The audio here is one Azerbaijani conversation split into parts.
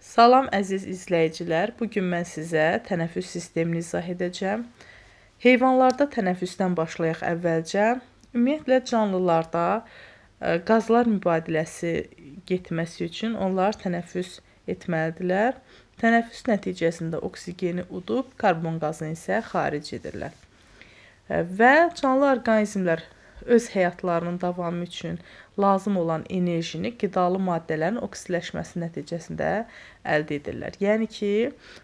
Salam əziz izləyicilər, bugün mən sizə tənəffüs sistemini izah edəcəm. Heyvanlarda tənəffüsdən başlayaq əvvəlcə. Ümumiyyətlə canlılarda qazlar mübadiləsi getməsi üçün onlar tənəffüs etməlidirlər. Tənəffüs nəticəsində oksigeni udub, karbon qazını isə xaric edirlər. Və canlı orqanizmlər öz həyatlarının davamı üçün lazım olan enerjini qidalı maddələrin oksidləşməsi nəticəsində əldə edirlər. Yəni ki,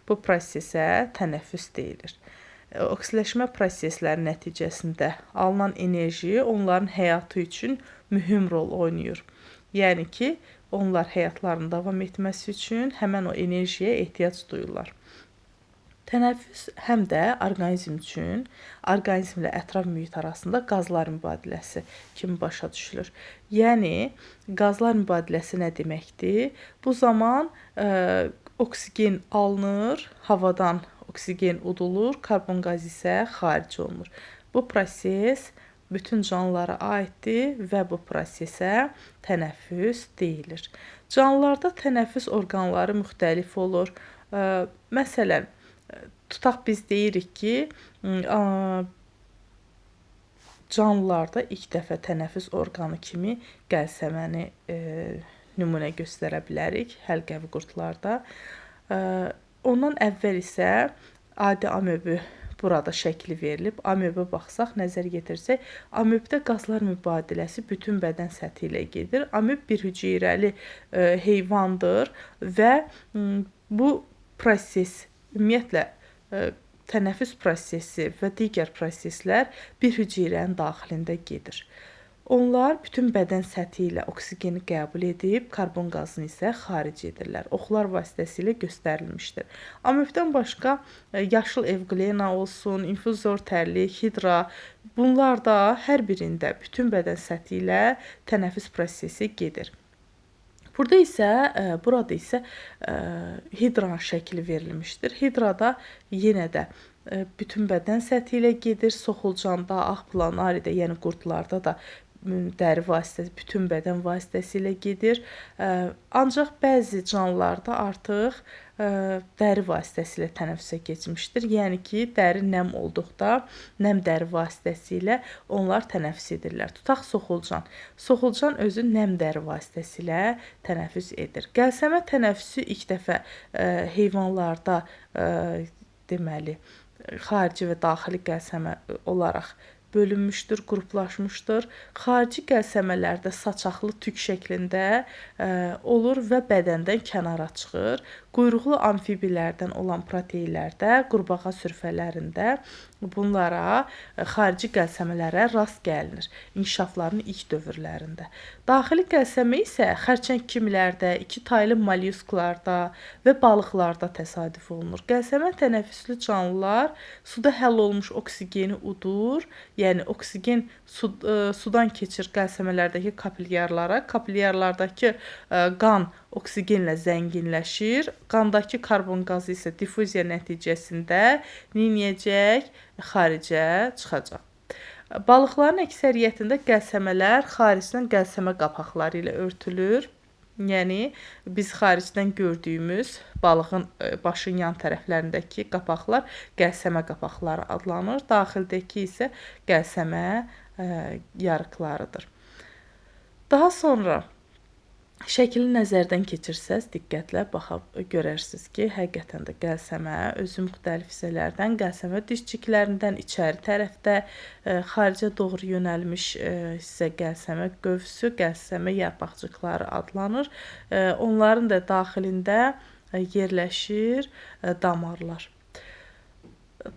bu prosesə tənəffüs deyilir. Oksidləşmə prosesləri nəticəsində alınan enerji onların həyatı üçün mühüm rol oynayır. Yəni ki, onlar həyatlarının davam etməsi üçün həmən o enerjiyə ehtiyac duyurlar. Tənəffüs həm də orqanizm üçün, orqanizmlə ətraf mühit arasında qazlar mübadiləsi kimi başa düşülür. Yəni, qazlar mübadiləsi nə deməkdir? Bu zaman oksigen alınır, havadan oksigen udulur, karbon qazı isə xaric olunur. Bu proses bütün canlılara aiddir və bu prosesə tənəffüs deyilir. Canlılarda tənəffüs orqanları müxtəlif olur. Məsələn, tutaq biz deyirik ki, canlılarda ilk dəfə tənəffüs orqanı kimi qəlsəməni nümunə göstərə bilərik həlqəvi qurdlarda. Ondan əvvəl isə adi amöbü burada şəkli verilib. Amöbə baxsaq, nəzər yetirsək, amöbdə qazlar mübadiləsi bütün bədən səthi ilə gedir. Amöb bir hüceyrəli heyvandır və bu proses ümumiyyətlə tənəffüs prosesi və digər proseslər bir hüceyrənin daxilində gedir. Onlar bütün bədən səthi ilə oksigeni qəbul edib, karbon qazını isə xaric edirlər. Oxlar vasitəsilə göstərilmişdir. Amöbdən başqa yaşıl evqlena olsun, infuzor tərlik, hidra, bunlar da hər birində bütün bədən səthi ilə tənəffüs prosesi gedir. Burada isə hidranın şəkli verilmişdir. Hidrada yenə də bütün bədən səthi ilə gedir. Soxulcanda, ağ planaridə, yəni qurdlarda da dəri vasitəsi, bütün bədən vasitəsilə gedir. Ancaq bəzi canlılarda artıq dəri vasitəsilə tənəffüsə keçmişdir. Yəni ki, dəri nəm olduqda nəm dəri vasitəsilə onlar tənəffüs edirlər. Tutaq soxulcan. Soxulcan özü nəm dəri vasitəsilə tənəffüs edir. Qəlsəmə tənəffüsü ilk dəfə heyvanlarda deməli xarici və daxili qəlsəmə olaraq bölünmüşdür, qruplaşmışdır. Xarici qəlsəmələrdə saçaqlı tük şəklində olur və bədəndən kənara çıxır. Quyruqlu amfibilərdən olan proteinlərdə, qurbağa sürfələrində bunlara, xarici qəlsəmələrə rast gəlinir inkişaflarının ilk dövrlərində. Daxili qəlsəmə isə xərçəng kimilərdə, iki taylı mollyusklarda və balıqlarda təsadüf olunur. Qəlsəmə tənəffüslü canlılar suda həll olmuş oksigeni udur, yəni oksigen sudan keçir qəlsəmələrdəki kapilyarlara, kapilyarlardakı qan oksigenlə zənginləşir, qandakı karbon qazı isə difuziya nəticəsində neyniyəcək? Xaricə çıxacaq. Balıqların əksəriyyətində qəlsəmələr xaricdən qəlsəmə qapaqları ilə örtülür. Yəni, biz xaricdən gördüyümüz balığın başın yan tərəflərindəki qapaqlar qəlsəmə qapaqları adlanır. Daxildəki isə qəlsəmə yarıqlarıdır. Daha sonra şəkili nəzərdən keçirsəz, diqqətlə baxıb görərsiniz ki, həqiqətən də qəlsəmə özü müxtəlif hissələrdən, qəlsəmə dişçiklərindən içəri tərəfdə xaricə doğru yönəlmiş hissə qəlsəmə qövsü, qəlsəmə yarpaqcıqları adlanır. Onların da daxilində yerləşir damarlar.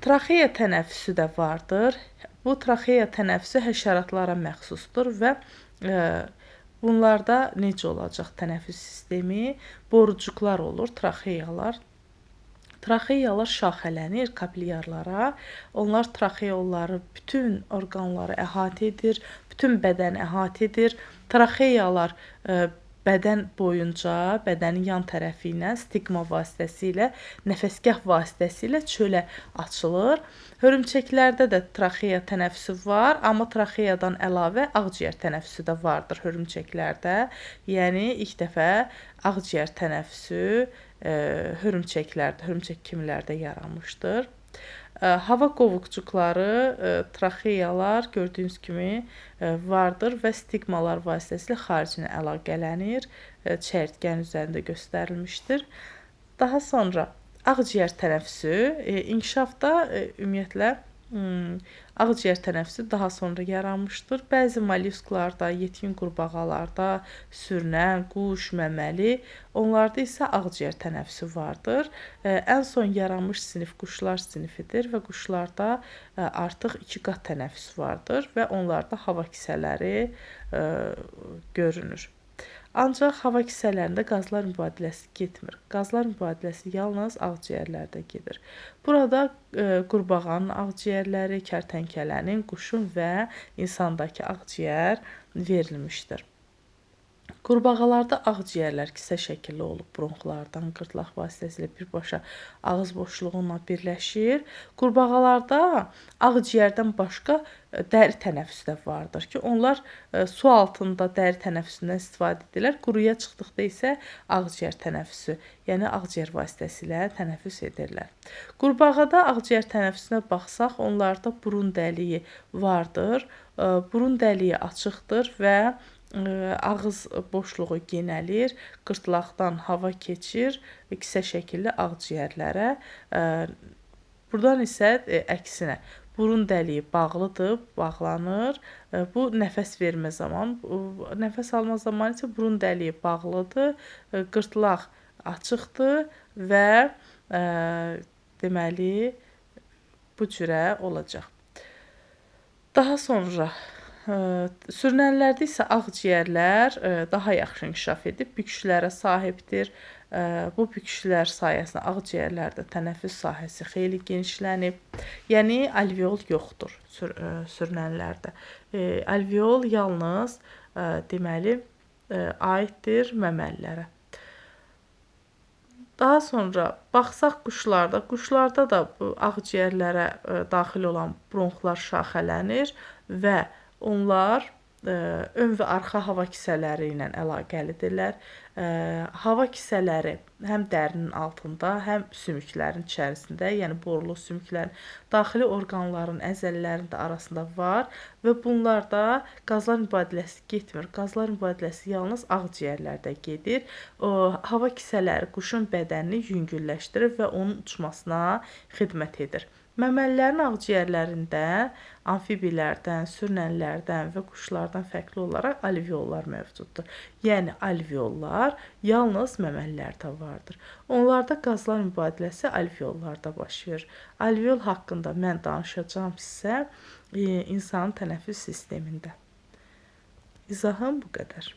Traxeya tənəffüsü də vardır. Bu traxeya tənəffüsü həşəratlara məxsusdur və bunlarda necə olacaq tənəffüs sistemi? Borucuqlar olur, traxeyalar. Traxeyalar şaxələnir kapilyarlara. Onlar traxeyaları bütün orqanları əhatə edir, bütün bədəni əhatə edir. Traxeyalar bədən boyunca, bədənin yan tərəfi ilə stigma vasitəsilə, nəfəsgah vasitəsilə çölə açılır. Hörümçəklərdə də traxeya tənəffüsü var, amma traxeyadan əlavə ağciyər tənəffüsü də vardır hörümçəklərdə. Yəni ilk dəfə ağciyər tənəffüsü hörümçəklərdə, hörümçək kimilərdə yaranmışdır. Hava qovuqcuqları, traxeyalar gördüyünüz kimi vardır və stigmalar vasitəsilə xaricinə əlaqələnir. Çəyirtkənin üzərində göstərilmişdir. Daha sonra ağciyər tənəffüsü inkişafda ümumiyyətlə ağciyər tənəffüsü daha sonra yaranmışdır. Bəzi mollyusklarda, yetkin qurbağalarda, sürünən, quş, məməli, onlarda isə ağciyər tənəffüsü vardır. Ən son yaranmış sinif quşlar sinifidir və quşlarda artıq 2 qat tənəffüs vardır və onlarda hava kisələri görünür. Ancaq hava kisələrində qazlar mübadiləsi getmir. Qazlar mübadiləsi yalnız ağciyərlərdə gedir. Burada qurbağanın ağciyərləri, kərtənkələnin, quşun və insandakı ağciyər verilmişdir. Qurbağalarda ağciyərlər kisə şəkilli olub, bronxlardan qırtlaq vasitəsilə birbaşa ağız boşluğuna birləşir. Qurbağalarda ağciyərdən başqa dəri tənəffüsü də vardır ki, onlar su altında dəri tənəffüsündən istifadə edirlər. Quruya çıxdıqda isə ağciyər tənəffüsü, yəni ağciyər vasitəsilə tənəffüs edirlər. Qurbağada ağciyər tənəffüsünə baxsaq, onlarda burun dəliyi vardır. Burun dəliyi açıqdır və ağız boşluğu genəlir, qırtlaqdan hava keçir, kisə şəkilli ağciyərlərə. Buradan isə əksinə, burun dəliyi bağlıdır, bağlanır. Bu nəfəs vermə zamanı, nəfəs alma zamanı isə burun dəliyi bağlıdır, qırtlaq açıqdır və deməli bu cürə olacaq. Daha sonra sürünənlərdə isə ağciyərlər daha yaxşı inkişaf edib, büküşlərə sahibdir. Bu büküşlər sayəsində ağciyərlərdə tənəffüs sahəsi xeyli genişlənib. Yəni alveol yoxdur sürünənlərdə. Alveol yalnız deməli aiddir məməlilərə. Daha sonra baxsaq quşlarda da ağciyərlərə daxil olan bronxlar şaxələnir və onlar ön və arxa hava kisələri ilə əlaqəlidirlər. Hava kisələri həm dərinin altında, həm sümüklərin içərisində, yəni borulu sümüklərin daxili orqanların, əzələlərin də arasında var və bunlarda qazlar mübadiləsi getmir. Qazlar mübadiləsi yalnız ağciyərlərdə gedir. Hava kisələri quşun bədənini yüngülləşdirir və onun uçmasına xidmət edir. Məməlilərin ağciyərlərində amfibilərdən, sürünənlərdən və quşlardan fərqli olaraq alveollar mövcuddur. Yəni alveollar yalnız məməlilərdə vardır. Onlarda qazlar mübadiləsi alveollarda baş verir. Alveol haqqında mən danışacağım sizə insanın tənəffüs sistemində. İzahım bu qədər.